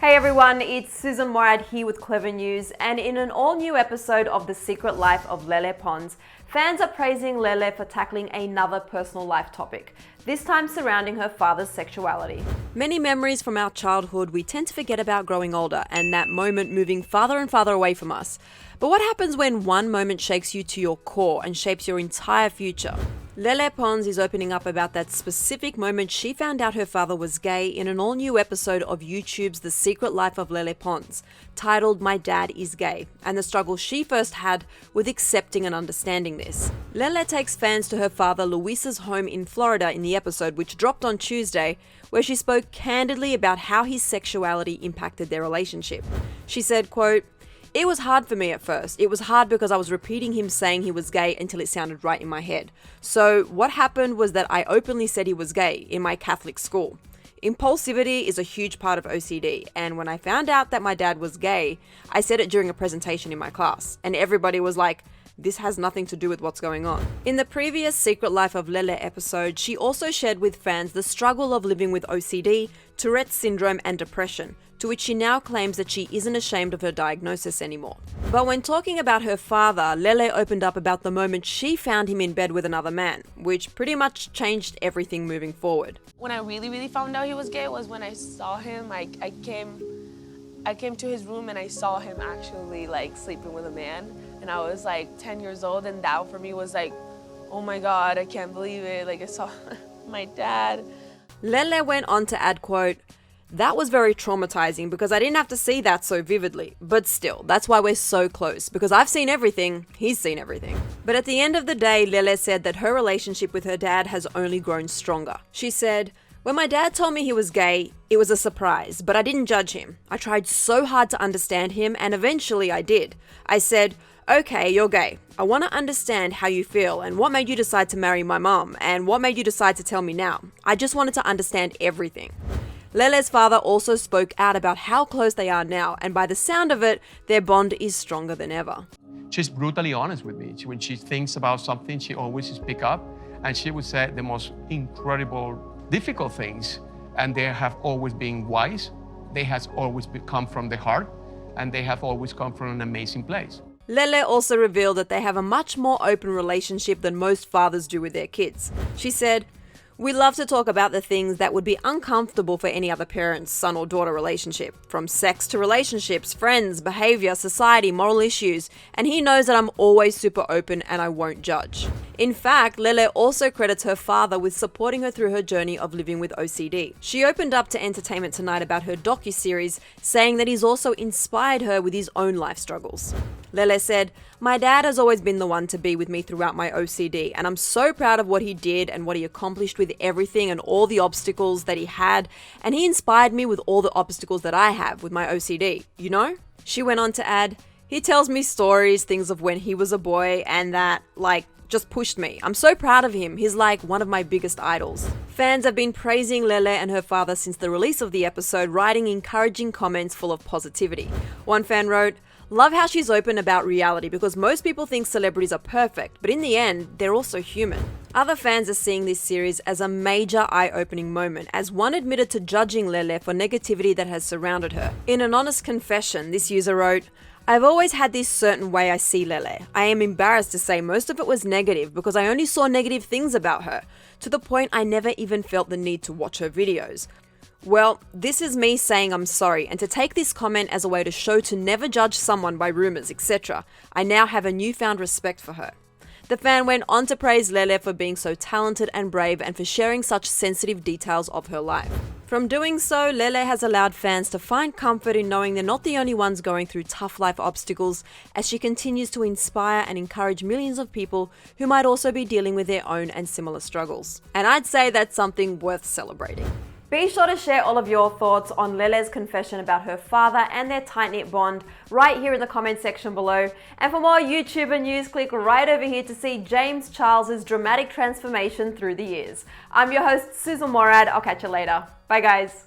Hey everyone, it's Susan Morad here with Clever News, and in an all-new episode of The Secret Life of Lele Pons, fans are praising Lele for tackling another personal life topic, this time surrounding her father's sexuality. Many memories from our childhood we tend to forget about growing older, and that moment moving farther and farther away from us. But what happens when one moment shakes you to your core and shapes your entire future? Lele Pons is opening up about that specific moment she found out her father was gay in an all-new episode of YouTube's The Secret Life of Lele Pons, titled My Dad is Gay, and the struggle she first had with accepting and understanding this. Lele takes fans to her father Luis's home in Florida in the episode, which dropped on Tuesday, where she spoke candidly about how his sexuality impacted their relationship. She said, quote, "It was hard for me at first. It was hard because I was repeating him saying he was gay until it sounded right in my head. So what happened was that I openly said he was gay in my Catholic school. Impulsivity is a huge part of OCD, and when I found out that my dad was gay, I said it during a presentation in my class, and everybody was like, this has nothing to do with what's going on." In the previous Secret Life of Lele episode, she also shared with fans the struggle of living with OCD, Tourette's syndrome, and depression, to which she now claims that she isn't ashamed of her diagnosis anymore. But when talking about her father, Lele opened up about the moment she found him in bed with another man, which pretty much changed everything moving forward. When I really found out he was gay was when I saw him. I came to his room and I saw him actually sleeping with a man, and I was 10 years old, and that for me was oh my God, I can't believe it. I saw my dad. Lele went on to add, quote, "That was very traumatizing because I didn't have to see that so vividly. But still, that's why we're so close, because I've seen everything, he's seen everything." But at the end of the day, Lele said that her relationship with her dad has only grown stronger. She said, "When my dad told me he was gay, it was a surprise, but I didn't judge him. I tried so hard to understand him, and eventually I did. I said, okay, you're gay. I want to understand how you feel and what made you decide to marry my mom and what made you decide to tell me now. I just wanted to understand everything." Lele's father also spoke out about how close they are now, and by the sound of it, their bond is stronger than ever. She's brutally honest with me. When she thinks about something, she always speaks up, and she would say the most incredible, difficult things, and they have always been wise. They have always come from the heart, and they have always come from an amazing place. Lele also revealed that they have a much more open relationship than most fathers do with their kids. She said, "We love to talk about the things that would be uncomfortable for any other parent's son or daughter relationship, from sex to relationships, friends, behavior, society, moral issues, and he knows that I'm always super open and I won't judge." In fact, Lele also credits her father with supporting her through her journey of living with OCD. She opened up to Entertainment Tonight about her docuseries, saying that he's also inspired her with his own life struggles. Lele said, "My dad has always been the one to be with me throughout my OCD, and I'm so proud of what he did and what he accomplished with everything and all the obstacles that he had, and he inspired me with all the obstacles that I have with my OCD, you know?" She went on to add, "He tells me stories, things of when he was a boy, and that, just pushed me. I'm so proud of him. He's one of my biggest idols." Fans have been praising Lele and her father since the release of the episode, writing encouraging comments full of positivity. One fan wrote, "Love how she's open about reality because most people think celebrities are perfect, but in the end, they're also human." Other fans are seeing this series as a major eye-opening moment, as one admitted to judging Lele for negativity that has surrounded her. In an honest confession, this user wrote, "I've always had this certain way I see Lele. I am embarrassed to say most of it was negative because I only saw negative things about her, to the point I never even felt the need to watch her videos. Well, this is me saying I'm sorry, and to take this comment as a way to show to never judge someone by rumors, etc. I now have a newfound respect for her." The fan went on to praise Lele for being so talented and brave and for sharing such sensitive details of her life. From doing so, Lele has allowed fans to find comfort in knowing they're not the only ones going through tough life obstacles, as she continues to inspire and encourage millions of people who might also be dealing with their own and similar struggles. And I'd say that's something worth celebrating. Be sure to share all of your thoughts on Lele's confession about her father and their tight-knit bond right here in the comment section below. And for more YouTuber news, click right over here to see James Charles's dramatic transformation through the years. I'm your host, Susan Morad. I'll catch you later. Bye guys.